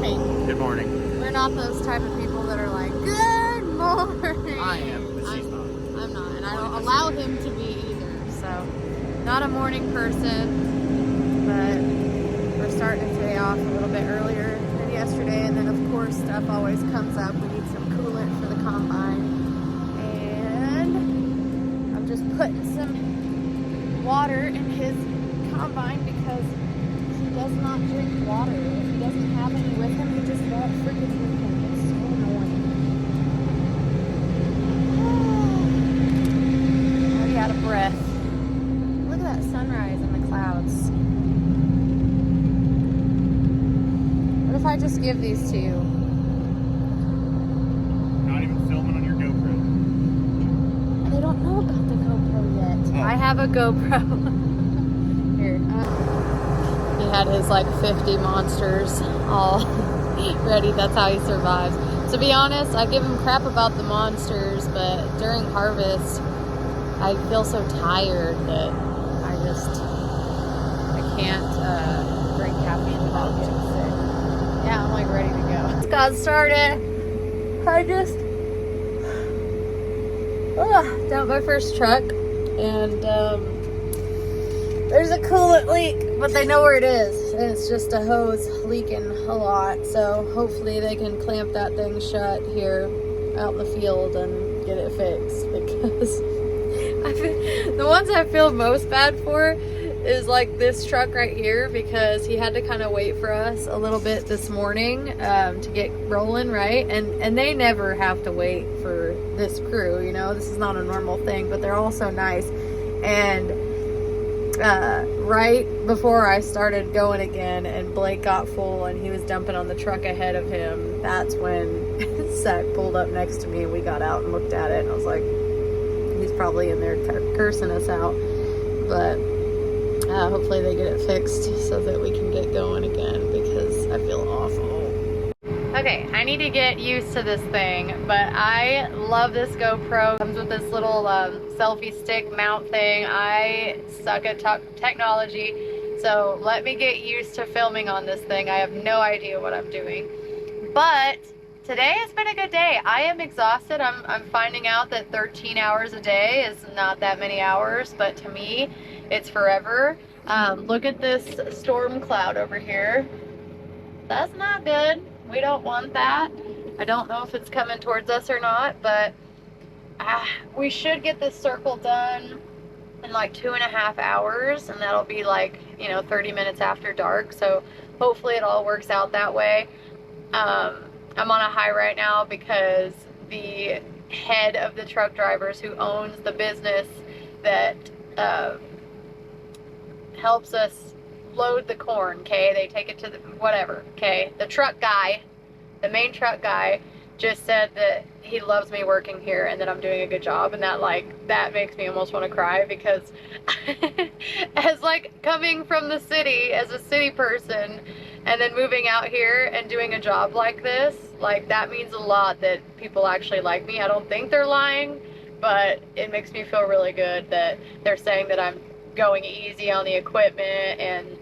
morning. Good morning. We're not those type of people that are like, good morning. I am, but she's not. I'm not, and I don't allow him to be either. So, not a morning person, but we're starting today off a little bit earlier than yesterday. And then, of course, stuff always comes up. We need some coolant for the combine. And I'm just putting some water in his combine because he does not drink water. If he doesn't have any with him, he just won't freaking drink them. It's so annoying. Already out of breath. Look at that sunrise in the clouds. What if I just give these to you? Not even filming on your GoPro. They don't know about the GoPro yet. Oh. I have a GoPro. Here. He had his like 50 monsters all ready. That's how he survives. To be honest, I give him crap about the monsters, but during harvest, I feel so tired that I can't drink caffeine without getting sick. Yeah, I'm like ready to go. It's got started. I just down my first truck, and there's a coolant leak, but they know where it is, and it's just a hose leaking a lot. So hopefully they can clamp that thing shut here out in the field and get it fixed, because the ones I feel most bad for is like this truck right here, because he had to kind of wait for us a little bit this morning to get rolling, right? And they never have to wait for this crew, you know, this is not a normal thing, but they're all so nice. And right before I started going again and Blake got full and he was dumping on the truck ahead of him, that's when Zach pulled up next to me and we got out and looked at it, and I was like, he's probably in there cursing us out. But hopefully they get it fixed so that we can get going again, because I feel awful. Okay, I need to get used to this thing, but I love this GoPro. It comes with this little selfie stick mount thing. I suck at technology, so let me get used to filming on this thing. I have no idea what I'm doing. But today has been a good day. I am exhausted. I'm finding out that 13 hours a day is not that many hours, but to me, it's forever. Look at this storm cloud over here. That's not good. We don't want that. I don't know if it's coming towards us or not, but we should get this circle done in like 2.5 hours, and that'll be like, you know, 30 minutes after dark. So hopefully it all works out that way. I'm on a high right now because the head of the truck drivers who owns the business that helps us load the corn, okay, they take it to the whatever, okay, the truck guy, the main truck guy, just said that he loves me working here and that I'm doing a good job, and that makes me almost want to cry, because as like coming from the city as a city person and then moving out here and doing a job like this, like that means a lot that people actually like me. I don't think they're lying, but it makes me feel really good that they're saying that I'm going easy on the equipment and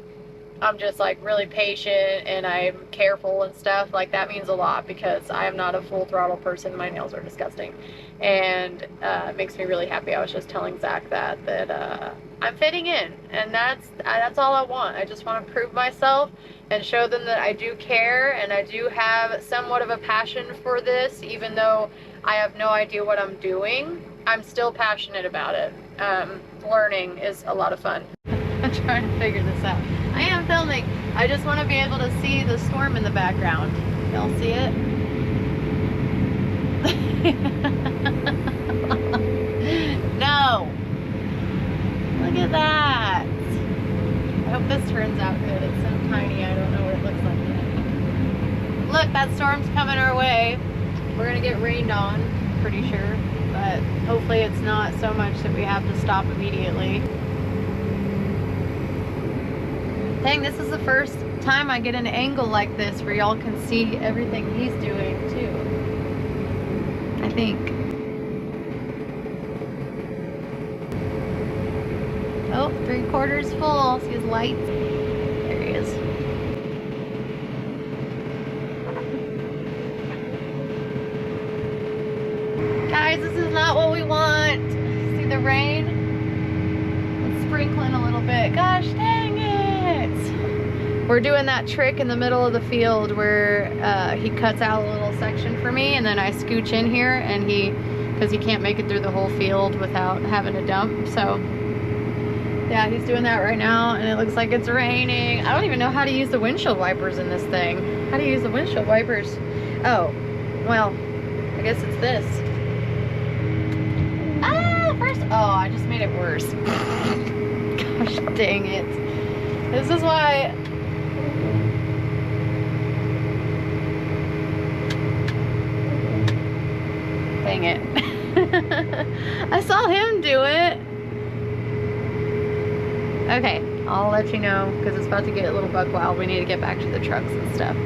I'm just like really patient and I'm careful and stuff. Like that means a lot, because I am not a full throttle person. My nails are disgusting, and it makes me really happy. I was just telling Zach that I'm fitting in, and that's all I want. I just want to prove myself and show them that I do care and I do have somewhat of a passion for this, even though I have no idea what I'm doing. I'm still passionate about it. Learning is a lot of fun. I'm trying to figure this out. I am filming. I just want to be able to see the storm in the background. Y'all see it? No. Look at that. I hope this turns out good. It's so tiny, I don't know what it looks like yet. Look, that storm's coming our way. We're gonna get rained on, pretty sure. But hopefully it's not so much that we have to stop immediately. Dang, this is the first time I get an angle like this where y'all can see everything he's doing too, I think. Oh, 3/4 full. See his lights? There he is. guys, this is not what we want. See the rain? It's sprinkling a little bit. Gosh dang it. We're doing that trick in the middle of the field where he cuts out a little section for me, and then I scooch in here, and because he can't make it through the whole field without having to dump. So yeah, he's doing that right now, and it looks like it's raining. I don't even know how to use the windshield wipers in this thing. How do you use the windshield wipers? Oh, well, I guess it's this. Oh, I just made it worse. Gosh dang it. This is why. Dang it. I saw him do it. Okay, I'll let you know because it's about to get a little buck wild. We need to get back to the trucks and stuff.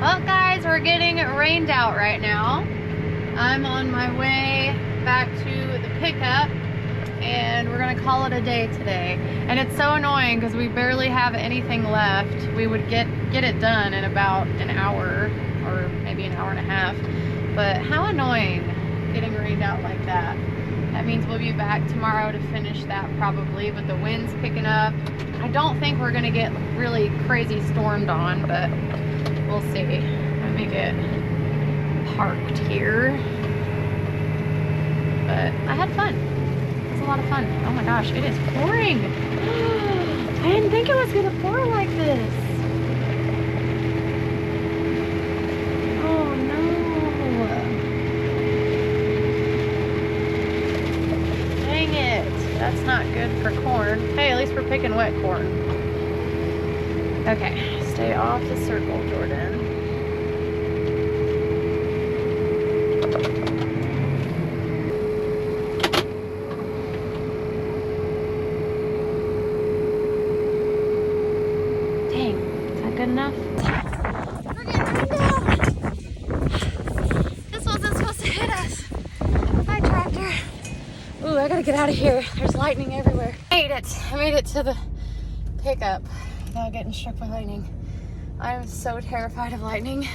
Well, guys, we're getting rained out right now. I'm on my way back to the pickup, and we're gonna call it a day today. And it's so annoying because we barely have anything left. We would get it done in about an hour or maybe an hour and a half. But how annoying getting rained out like that. That means we'll be back tomorrow to finish that probably, but the wind's picking up. I don't think we're gonna get really crazy stormed on, but we'll see. Let me get parked here. But I had fun. It was a lot of fun. Oh my gosh, it is pouring. I didn't think it was gonna pour like this. Oh no. Dang it. That's not good for corn. Hey, at least we're picking wet corn. Okay, stay off the circle, Jordan. Good enough? We're getting rained out. This wasn't supposed to hit us. Hi, tractor. Ooh, I gotta get out of here. There's lightning everywhere. I made it to the pickup without getting struck by lightning. I am so terrified of lightning,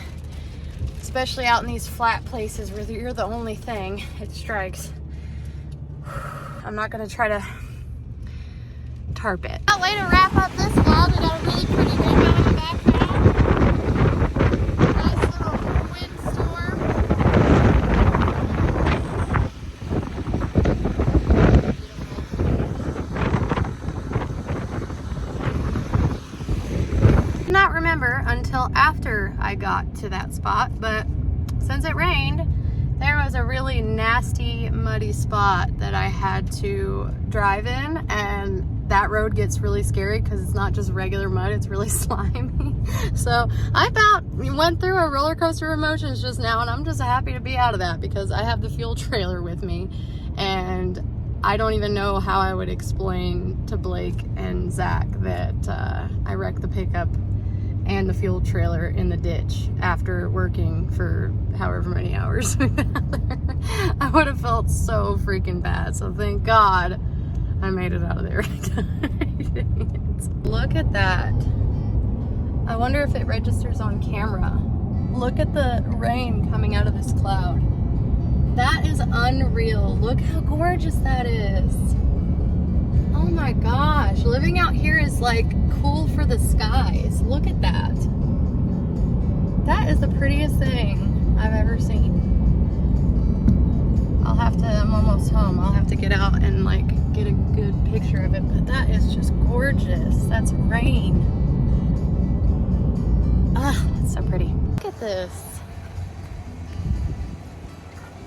especially out in these flat places where you're the only thing it strikes. I'm not gonna try to tarp it. A way to wrap up this vlog. We got a really pretty rainbow in the background. Nice little windstorm. Did not remember until after I got to that spot, but since it rained, there was a really nasty, muddy spot that I had to drive in, and that road gets really scary because it's not just regular mud, it's really slimy. So I about went through a roller coaster of emotions just now, and I'm just happy to be out of that because I have the fuel trailer with me, and I don't even know how I would explain to Blake and Zach that I wrecked the pickup and the fuel trailer in the ditch after working for however many hours we were out there. I would have felt so freaking bad. So thank God I made it out of there. Look at that. I wonder if it registers on camera. Look at the rain coming out of this cloud. That is unreal. Look how gorgeous that is. Oh my gosh. Living out here is like cool for the skies. Look at that. That is the prettiest thing I've ever seen. I'm almost home. I'll have to get out and like get a good picture of it, but that is just gorgeous. That's rain. Ah, it's so pretty. Look at this.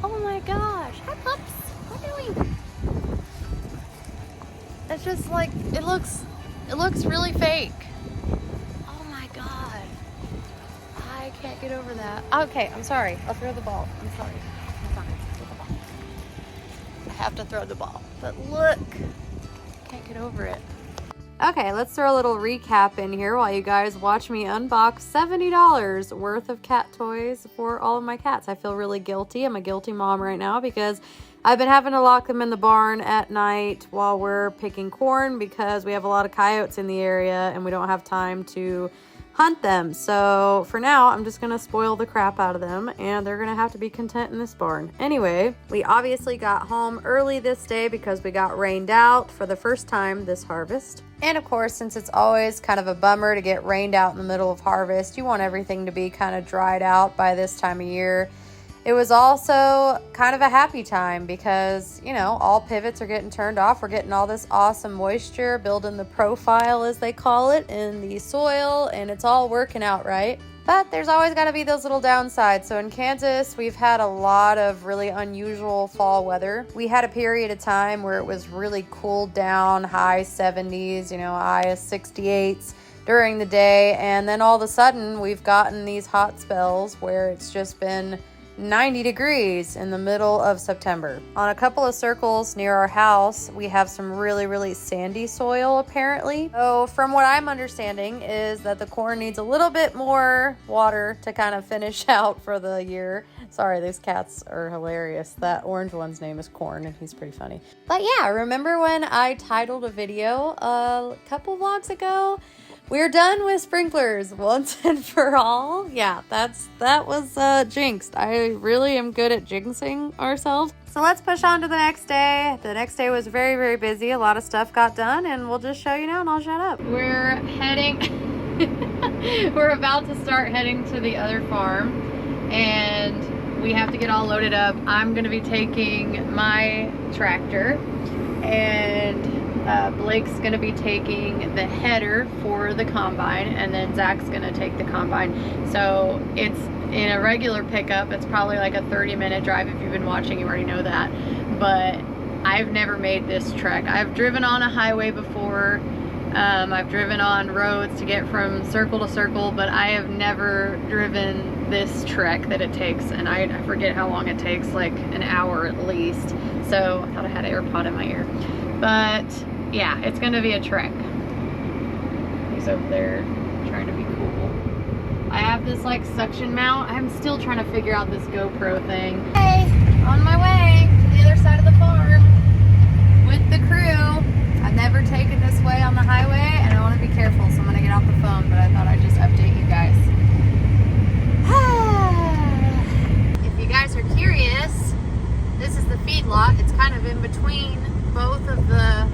Oh my gosh. Hi pups. What are you doing? It's just like, it looks really fake. Oh my God. I can't get over that. Okay, I'm sorry. I'll throw the ball. I'm sorry. I have to throw the ball. But look, can't get over it. Okay, let's throw a little recap in here while you guys watch me unbox $70 worth of cat toys for all of my cats. I feel really guilty. I'm a guilty mom right now because I've been having to lock them in the barn at night while we're picking corn because we have a lot of coyotes in the area and we don't have time to hunt them. So for now, I'm just gonna spoil the crap out of them and they're gonna have to be content in this barn. Anyway, we obviously got home early this day because we got rained out for the first time this harvest. And of course, since it's always kind of a bummer to get rained out in the middle of harvest, you want everything to be kind of dried out by this time of year. It was also kind of a happy time because, you know, all pivots are getting turned off. We're getting all this awesome moisture, building the profile, as they call it, in the soil, and it's all working out right. But there's always got to be those little downsides. So in Kansas, we've had a lot of really unusual fall weather. We had a period of time where it was really cooled down, high 70s, you know, high 68s during the day. And then all of a sudden, we've gotten these hot spells where it's just been 90 degrees in the middle of September. On a couple of circles near our house, we have some really sandy soil apparently. So from what I'm understanding is that the corn needs a little bit more water to kind of finish out for the year. Sorry, these cats are hilarious. That orange one's name is Corn and he's pretty funny. But yeah, remember when I titled a video a couple vlogs ago? We're done with sprinklers once and for all. Yeah, that was jinxed. I really am good at jinxing ourselves. So let's push on to the next day. The next day was very busy. A lot of stuff got done and we'll just show you now and I'll shut up. We're heading, we're about to start heading to the other farm and we have to get all loaded up. I'm gonna be taking my tractor and Blake's gonna be taking the header for the combine and then Zach's gonna take the combine. So it's in a regular pickup, it's probably like a 30-minute drive. If you've been watching, you already know that. But I've never made this trek. I've driven on a highway before. I've driven on roads to get from circle to circle, but I have never driven this trek that it takes, and I forget how long it takes, like an hour at least. So I thought I had an AirPod in my ear. But yeah, it's gonna be a trek. He's over there trying to be cool. I have this like suction mount. I'm still trying to figure out this GoPro thing. Hey, on my way to the other side of the farm with the crew. I've never taken this way on the highway and I want to be careful, so I'm gonna get off the phone, but I thought I'd just update you guys. If you guys are curious, this is the feedlot. It's kind of in between both of the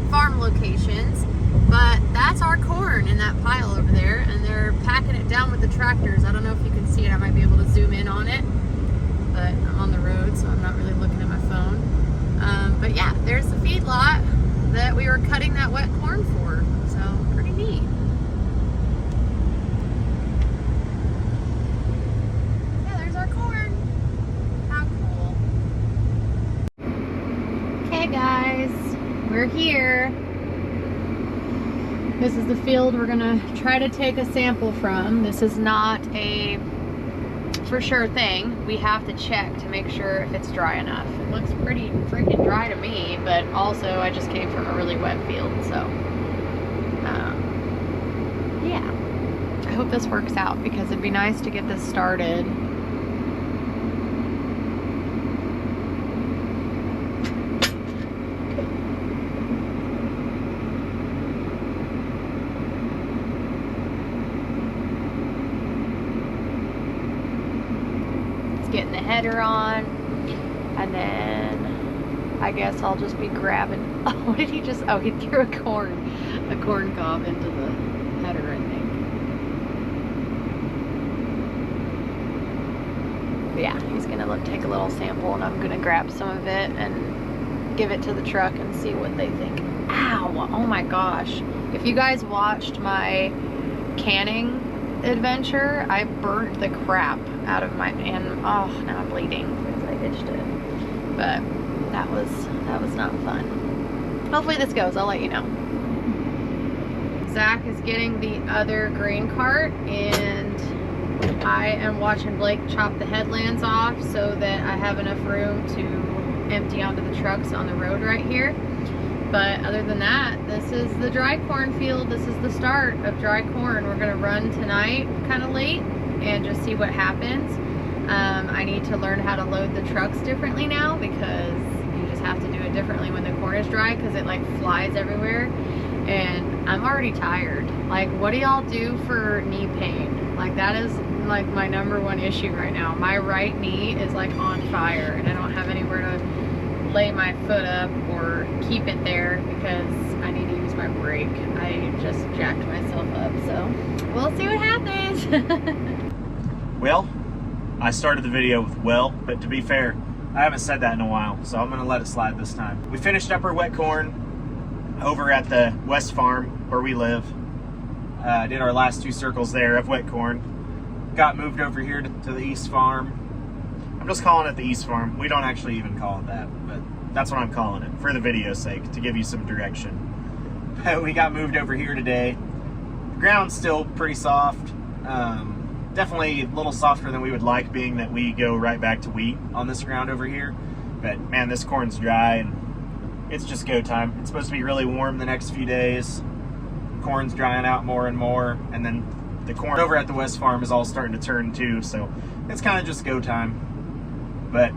farm locations, but that's our corn in that pile over there, and they're packing it down with the tractors. I don't know if you can see it. I might be able to zoom in on it, but I'm on the road, so I'm not really looking at my phone. But yeah, there's the feedlot that we were cutting that wet corn for, so pretty neat. Yeah, there's our corn. How cool. Okay guys, we're here. This is the field we're gonna try to take a sample from. This is not a for sure thing. We have to check to make sure if it's dry enough. It looks pretty freaking dry to me, but also I just came from a really wet field, so yeah. I hope this works out because it'd be nice to get this started. Getting the header on, and then I guess I'll just be grabbing. Oh, what did he just? Oh, he threw a corn cob into the header, I think. But yeah, he's gonna take a little sample, and I'm gonna grab some of it and give it to the truck and see what they think. Ow! Oh my gosh! If you guys watched my canning adventure, I burnt the crap out of my, and oh, now I'm bleeding because I itched it. But that was not fun. Hopefully this goes, I'll let you know. Zach is getting the other grain cart and I am watching Blake chop the headlands off so that I have enough room to empty onto the trucks on the road right here. But other than that, this is the dry corn field. This is the start of dry corn. We're gonna run tonight kind of late and just see what happens. I need to learn how to load the trucks differently now because you just have to do it differently when the corn is dry because it like flies everywhere. And I'm already tired. Like, what do y'all do for knee pain? Like, that is like my #1 issue right now. My right knee is like on fire and I don't have anywhere to lay my foot up or keep it there because I need to use my brake. I just jacked myself up, so we'll see what happens. Well, I started the video with well, but to be fair, I haven't said that in a while, so I'm gonna let it slide this time. We finished up our wet corn over at the West Farm where we live. Did our last 2 circles there of wet corn. Got moved over here to the East Farm. I'm just calling it the East Farm. We don't actually even call it that, but that's what I'm calling it for the video's sake, to give you some direction. We got moved over here today. The ground's still pretty soft. Definitely a little softer than we would like, being that we go right back to wheat on this ground over here. But man, this corn's dry and it's just go time. It's supposed to be really warm the next few days. Corn's drying out more and more, and then the corn over at the West Farm is all starting to turn too, so it's kind of just go time. But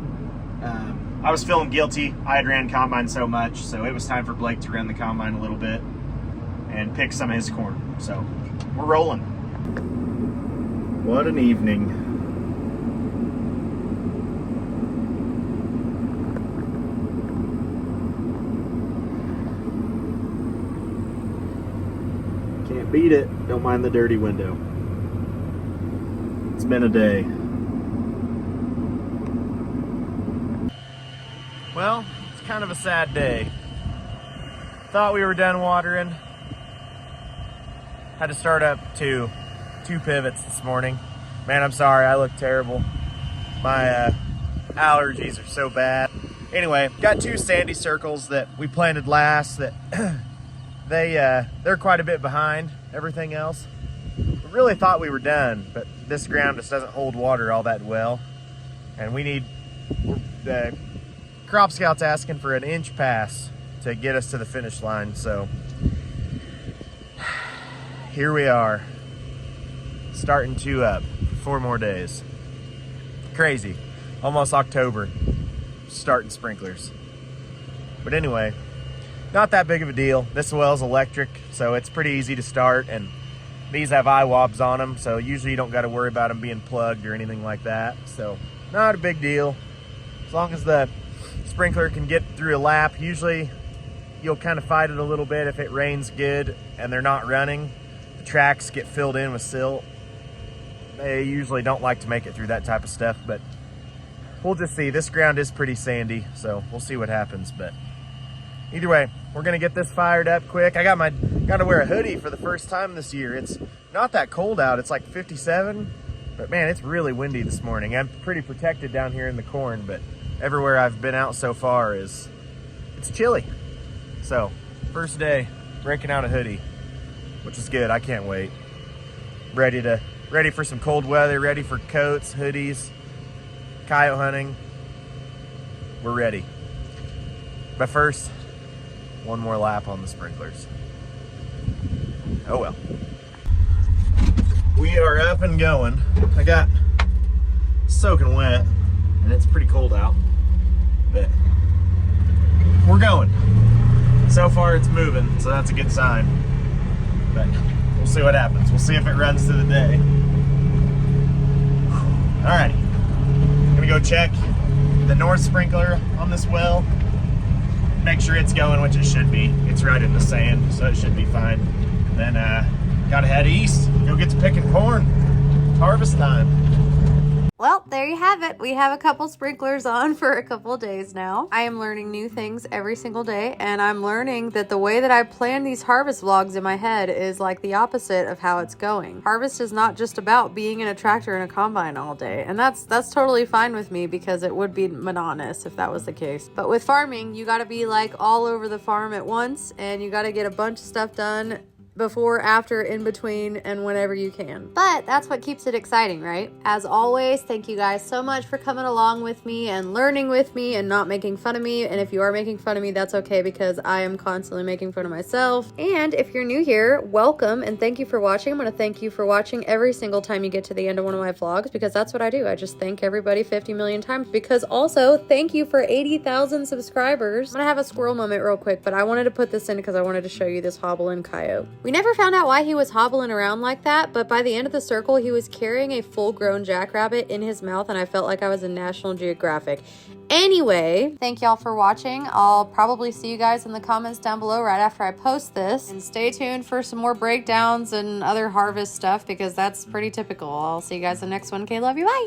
I was feeling guilty. I had ran combine so much, so it was time for Blake to run the combine a little bit and pick some of his corn. So we're rolling. What an evening. Can't beat it. Don't mind the dirty window. It's been a day. Well, it's kind of a sad day. Thought we were done watering. Had to start up 2 pivots this morning. Man, I'm sorry, I look terrible. My allergies are so bad. Anyway, got 2 sandy circles that we planted last that they're quite a bit behind everything else. We really thought we were done, but this ground just doesn't hold water all that well. And the Crop Scout's asking for an inch pass to get us to the finish line, so here we are, starting 2 up, 4 more days. Crazy, almost October, starting sprinklers. But anyway, not that big of a deal. This well's electric, so it's pretty easy to start, and these have IWOBs on them, so usually you don't got to worry about them being plugged or anything like that. So not a big deal. As long as the sprinkler can get through a lap, usually you'll kind of fight it a little bit if it rains good and they're not running. The tracks get filled in with silt. They usually don't like to make it through that type of stuff, but we'll just see. This ground is pretty sandy, so we'll see what happens. But either way, we're gonna get this fired up quick. I got to wear a hoodie for the first time this year. It's not that cold out. It's like 57, but man, it's really windy this morning. I'm pretty protected down here in the corn, but everywhere I've been out so far it's chilly. So first day breaking out a hoodie, which is good. I can't wait. Ready for some cold weather, ready for coats, hoodies, coyote hunting. We're ready. But first, one more lap on the sprinklers. Oh well. We are up and going. I got soaking wet and it's pretty cold out, but we're going. So far it's moving, so that's a good sign. But we'll see what happens. We'll see if it runs through the day. Alrighty, gonna go check the north sprinkler on this well. Make sure it's going, which it should be. It's right in the sand, so it should be fine. Then gotta head east, go get to picking corn. It's harvest time. Well, there you have it. We have a couple sprinklers on for a couple of days now. I am learning new things every single day, and I'm learning that the way that I plan these harvest vlogs in my head is like the opposite of how it's going. Harvest is not just about being in a tractor and a combine all day, and that's totally fine with me because it would be monotonous if that was the case. But with farming, you gotta be like all over the farm at once, and you gotta get a bunch of stuff done before, after, in between, and whenever you can. But that's what keeps it exciting, right? As always, thank you guys so much for coming along with me and learning with me and not making fun of me. And if you are making fun of me, that's okay because I am constantly making fun of myself. And if you're new here, welcome and thank you for watching. I'm going to thank you for watching every single time you get to the end of one of my vlogs because that's what I do. I just thank everybody 50 million times because also thank you for 80,000 subscribers. I'm going to have a squirrel moment real quick, but I wanted to put this in because I wanted to show you this hobble and coyote. We We never found out why he was hobbling around like that, but by the end of the circle, he was carrying a full-grown jackrabbit in his mouth, and I felt like I was in National Geographic. Anyway, thank y'all for watching. I'll probably see you guys in the comments down below right after I post this. And stay tuned for some more breakdowns and other harvest stuff because that's pretty typical. I'll see you guys in the next one. Okay, love you. Bye.